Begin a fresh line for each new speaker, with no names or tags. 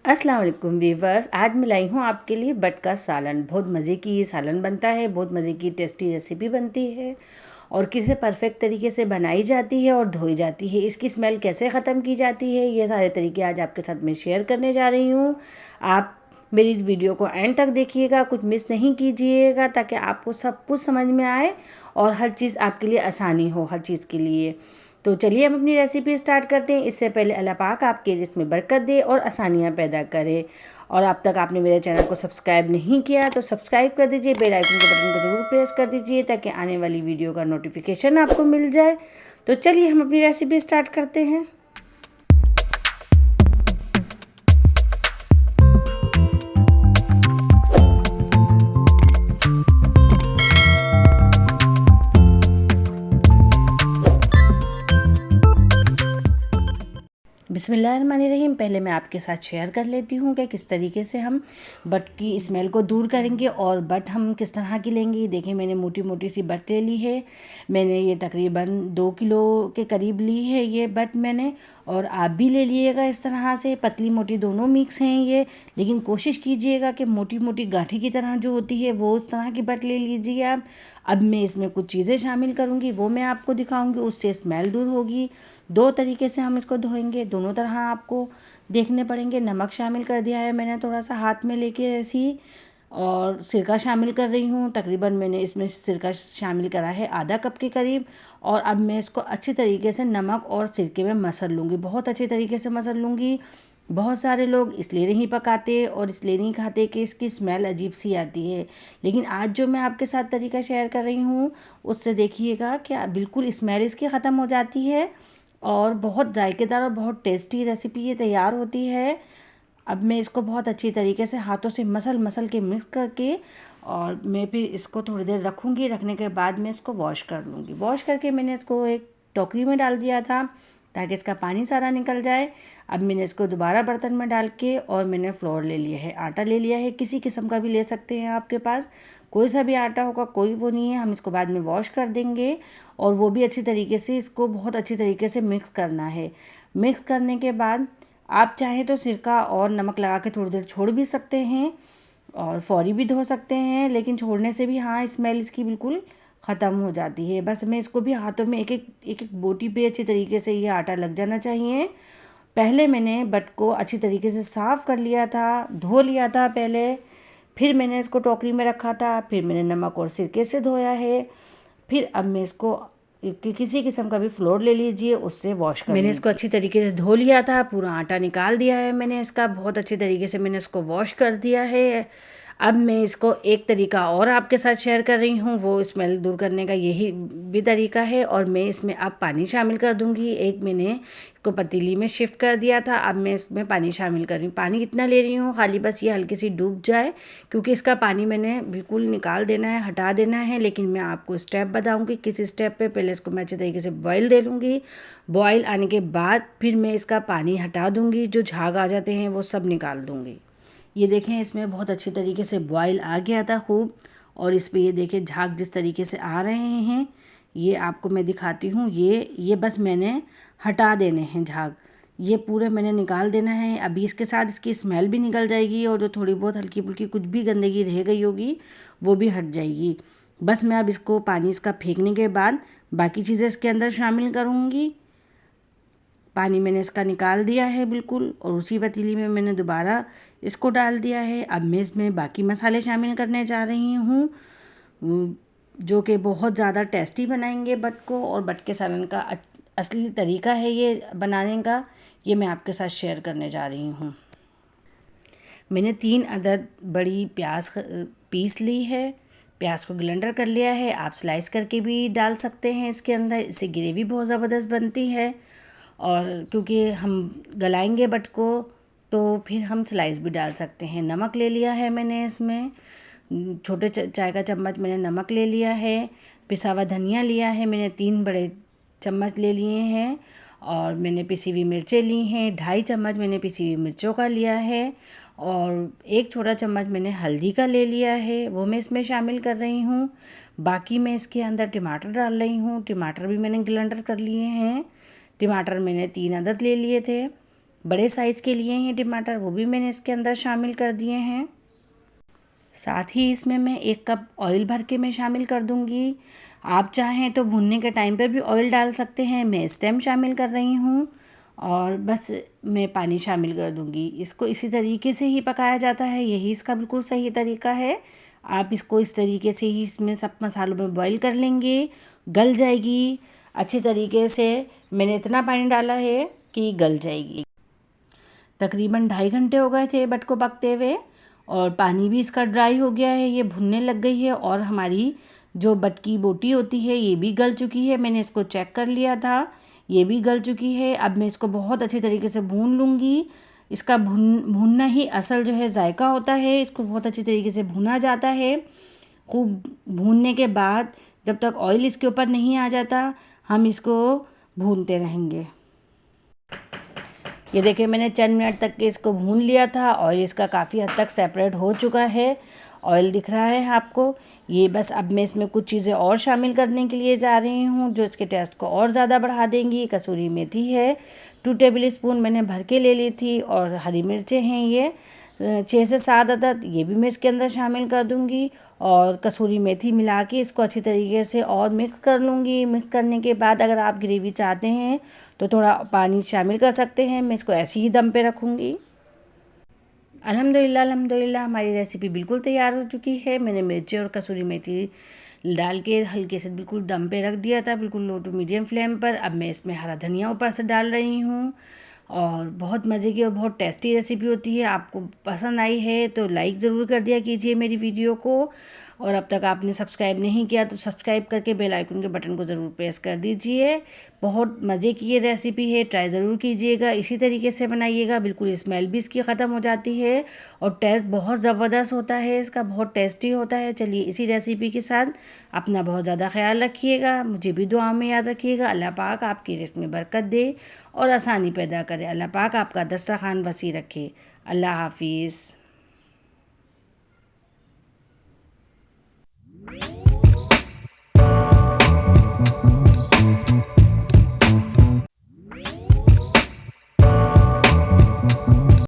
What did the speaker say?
अस्सलाम वालेकुम वीवर्स। आज मैं लाई हूँ आपके लिए बट का सालन। बहुत मज़े की ये सालन बनता है, बहुत मज़े की टेस्टी रेसिपी बनती है और किसे परफेक्ट तरीके से बनाई जाती है और धोई जाती है। इसकी स्मेल कैसे ख़त्म की जाती है, ये सारे तरीके आज आपके साथ मैं शेयर करने जा रही हूँ। आप मेरी वीडियो को एंड तक देखिएगा, कुछ मिस नहीं कीजिएगा, ताकि आपको सब कुछ समझ में आए और हर चीज़ आपके लिए आसानी हो, हर चीज़ के लिए। तो चलिए हम अपनी रेसिपी स्टार्ट करते हैं। इससे पहले अल्लाह पाक आपके रिज़्क़ में बरकत दे और आसानियाँ पैदा करे। और अब तक आपने मेरे चैनल को सब्सक्राइब नहीं किया तो सब्सक्राइब कर दीजिए, बेल आइकन के बटन को ज़रूर प्रेस कर दीजिए ताकि आने वाली वीडियो का नोटिफिकेशन आपको मिल जाए। तो चलिए हम अपनी रेसिपी स्टार्ट करते हैं। बिस्मिल्लाहिर्रहमानिर्रहीम। पहले मैं आपके साथ शेयर कर लेती हूँ कि किस तरीके से हम बट की स्मेल को दूर करेंगे और बट हम किस तरह की लेंगे। देखिए, मैंने मोटी मोटी सी बट ले ली है। मैंने ये तकरीबन 2 किलो के करीब ली है ये बट मैंने। और आप भी ले लीजिएगा इस तरह से, पतली मोटी दोनों मिक्स हैं ये। लेकिन कोशिश कीजिएगा कि मोटी मोटी गांठी की तरह जो होती है वो उस तरह की बट ले लीजिए आप। अब मैं इसमें कुछ चीज़ें शामिल करूँगी, वो मैं आपको दिखाऊँगी, उससे स्मेल दूर होगी। 2 तरीके से हम इसको धोएंगे, दोनों तरह आपको देखने पड़ेंगे। नमक शामिल कर दिया है मैंने थोड़ा सा हाथ में लेके ऐसी, और सिरका शामिल कर रही हूँ। तकरीबन मैंने इसमें सिरका शामिल करा है आधा कप के करीब। और अब मैं इसको अच्छी तरीके से नमक और सिरके में मसल लूँगी, बहुत अच्छी तरीके से मसल लूँगी। बहुत सारे लोग इसलिए नहीं पकाते और इसलिए नहीं खाते कि इसकी स्मेल अजीब सी आती है। लेकिन आज जो मैं आपके साथ तरीका शेयर कर रही हूँ उससे देखिएगा कि बिल्कुल स्मेल इसकी ख़त्म हो जाती है और बहुत जायकेदार और बहुत टेस्टी रेसिपी ये तैयार होती है। अब मैं इसको बहुत अच्छी तरीके से हाथों से मसल के मिक्स करके और मैं फिर इसको थोड़ी देर रखूँगी। रखने के बाद मैं इसको वॉश कर लूँगी। वॉश करके मैंने इसको एक टोकरी में डाल दिया था ताकि इसका पानी सारा निकल जाए। अब मैंने इसको दोबारा बर्तन में डाल के और मैंने फ्लोर ले लिया है, आटा ले लिया है। किसी किस्म का भी ले सकते हैं, आपके पास कोई सा भी आटा होगा, कोई वो नहीं है। हम इसको बाद में वॉश कर देंगे और वो भी अच्छी तरीके से इसको बहुत अच्छी तरीके से मिक्स करना है। मिक्स करने के बाद आप चाहें तो सिरका और नमक लगा के थोड़ी देर छोड़ भी सकते हैं और फौरी भी धो सकते हैं, लेकिन छोड़ने से भी हाँ स्मेल इसकी बिल्कुल ख़त्म हो जाती है। बस मैं इसको भी हाथों में एक एक बोटी पे अच्छी तरीके से ये आटा लग जाना चाहिए। पहले मैंने बट को अच्छी तरीके से साफ़ कर लिया था, धो लिया था पहले, फिर मैंने इसको टोकरी में रखा था, फिर मैंने नमक और सिरके से धोया है। फिर अब मैं इसको किसी किस्म का भी फ्लोर ले लीजिए, उससे वॉश कर मैंने इसको अच्छी तरीके से धो लिया था, पूरा आटा निकाल दिया है मैंने इसका, बहुत अच्छी तरीके से मैंने इसको वॉश कर दिया है। अब मैं इसको एक तरीका और आपके साथ शेयर कर रही हूँ, वो स्मेल दूर करने का यही भी तरीका है। और मैं इसमें अब पानी शामिल कर दूँगी। एक मैंने इसको पतीली में शिफ्ट कर दिया था, अब मैं इसमें पानी शामिल कर रही हूँ। पानी कितना ले रही हूँ, खाली बस ये हल्की सी डूब जाए, क्योंकि इसका पानी मैंने बिल्कुल निकाल देना है, हटा देना है। लेकिन मैं आपको स्टेप बताऊँगी किस स्टेप पे। पहले इसको मैं अच्छी तरीके से बॉयल दे लूँगी। बॉयल आने के बाद फिर मैं इसका पानी हटा दूँगी, जो झाग आ जाते हैं वो सब निकाल दूँगी। ये देखें, इसमें बहुत अच्छी तरीके से बॉयल आ गया था खूब। और इस पे ये देखें झाग जिस तरीके से आ रहे हैं, ये आपको मैं दिखाती हूँ। ये बस मैंने हटा देने हैं झाग, ये पूरे मैंने निकाल देना है। अभी इसके साथ इसकी स्मेल भी निकल जाएगी और जो थोड़ी बहुत हल्की फुल्की कुछ भी गंदगी रह गई होगी वो भी हट जाएगी। बस मैं अब इसको पानी इसका फेंकने के बाद बाकी चीज़ें इसके अंदर शामिल करूँगी। पानी मैंने इसका निकाल दिया है बिल्कुल, और उसी पतीली में मैंने दोबारा इसको डाल दिया है। अब मैं इसमें बाकी मसाले शामिल करने जा रही हूँ, जो कि बहुत ज़्यादा टेस्टी बनाएंगे बट को। और बट के सालन का असली तरीका है ये बनाने का, ये मैं आपके साथ शेयर करने जा रही हूँ। मैंने 3 अदद बड़ी प्याज पीस ली है। प्याज को ब्लेंडर कर लिया है, आप स्लाइस करके भी डाल सकते हैं इसके अंदर, इससे ग्रेवी बहुत ज़बरदस्त बनती है। और क्योंकि हम गलाएंगे बट को तो फिर हम स्लाइस भी डाल सकते हैं। नमक ले लिया है मैंने इसमें, छोटे चाय का चम्मच मैंने नमक ले लिया है। पिसा हुआ धनिया लिया है मैंने, 3 बड़े चम्मच ले लिए हैं। और मैंने पिसी हुई मिर्चें ली हैं, 2.5 चम्मच मैंने पिसी हुई मिर्चों का लिया है। और 1 छोटा चम्मच मैंने हल्दी का ले लिया है, वो मैं इसमें शामिल कर रही हूँ। बाकी मैं इसके अंदर टमाटर डाल रही हूँ, टमाटर भी मैंने ब्लेंडर कर लिए हैं। टमाटर मैंने 3 अदद ले लिए थे। बड़े साइज़ के लिए हैं टमाटर, वो भी मैंने इसके अंदर शामिल कर दिए हैं। साथ ही इसमें मैं 1 कप ऑयल भर के मैं शामिल कर दूंगी। आप चाहें तो भूनने के टाइम पर भी ऑयल डाल सकते हैं, मैं इस टाइम शामिल कर रही हूँ। और बस मैं पानी शामिल कर दूंगी। इसको इसी तरीके से ही पकाया जाता है, यही इसका बिल्कुल सही तरीका है। आप इसको इस तरीके से ही इसमें सब मसालों में बॉईल कर लेंगे, गल जाएगी अच्छी तरीके से। मैंने इतना पानी डाला है कि गल जाएगी। तकरीबन 2.5 घंटे हो गए थे बट को पकते हुए और पानी भी इसका ड्राई हो गया है, ये भुनने लग गई है। और हमारी जो बट की बोटी होती है ये भी गल चुकी है, मैंने इसको चेक कर लिया था, ये भी गल चुकी है। अब मैं इसको बहुत अच्छी तरीके से भून लूँगी। इसका भूनना ही असल जो है जायका होता है। इसको बहुत अच्छी तरीके से भुना जाता है। खूब भूनने के बाद जब तक ऑयल इसके ऊपर नहीं आ जाता हम इसको भूनते रहेंगे। ये देखिए मैंने चंद मिनट तक के इसको भून लिया था। ऑयल इसका काफ़ी हद तक सेपरेट हो चुका है, ऑयल दिख रहा है आपको। ये बस अब मैं इसमें कुछ चीज़ें और शामिल करने के लिए जा रही हूँ जो इसके टेस्ट को और ज़्यादा बढ़ा देंगी। कसूरी मेथी है 2 टेबल स्पून मैंने भर के ले ली थी, और हरी मिर्चें हैं ये 6 से 7 अदद, ये भी मैं इसके अंदर शामिल कर दूंगी। और कसूरी मेथी मिला के इसको अच्छी तरीके से और मिक्स कर लूँगी। मिक्स करने के बाद अगर आप ग्रेवी चाहते हैं तो थोड़ा पानी शामिल कर सकते हैं। मैं इसको ऐसे ही दम पे रखूँगी। अल्हम्दुलिल्लाह हमारी रेसिपी बिल्कुल तैयार हो चुकी है। मैंने मिर्ची और कसूरी मेथी डाल के हल्के से बिल्कुल दम पे रख दिया था, बिल्कुल लो टू मीडियम फ्लेम पर। अब मैं इसमें हरा धनिया ऊपर से डाल रही हूँ। और बहुत मज़े की और बहुत टेस्टी रेसिपी होती है। आपको पसंद आई है तो लाइक ज़रूर कर दिया कीजिए मेरी वीडियो को। और अब तक आपने सब्सक्राइब नहीं किया तो सब्सक्राइब करके बेल आइकन के बटन को ज़रूर प्रेस कर दीजिए। बहुत मज़े की ये रेसिपी है, ट्राई ज़रूर कीजिएगा। इसी तरीके से बनाइएगा, बिल्कुल स्मेल भी इसकी ख़त्म हो जाती है और टेस्ट बहुत ज़बरदस्त होता है इसका, बहुत टेस्टी होता है। चलिए इसी रेसिपी के साथ अपना बहुत ज़्यादा ख्याल रखिएगा, मुझे भी दुआ में याद रखिएगा। अल्लाह पाक आपकी रिज़्क़ में बरकत दे और आसानी पैदा करे। अल्लाह पाक आपका दस्तरखान वसी रखे। अल्लाह हाफिज़।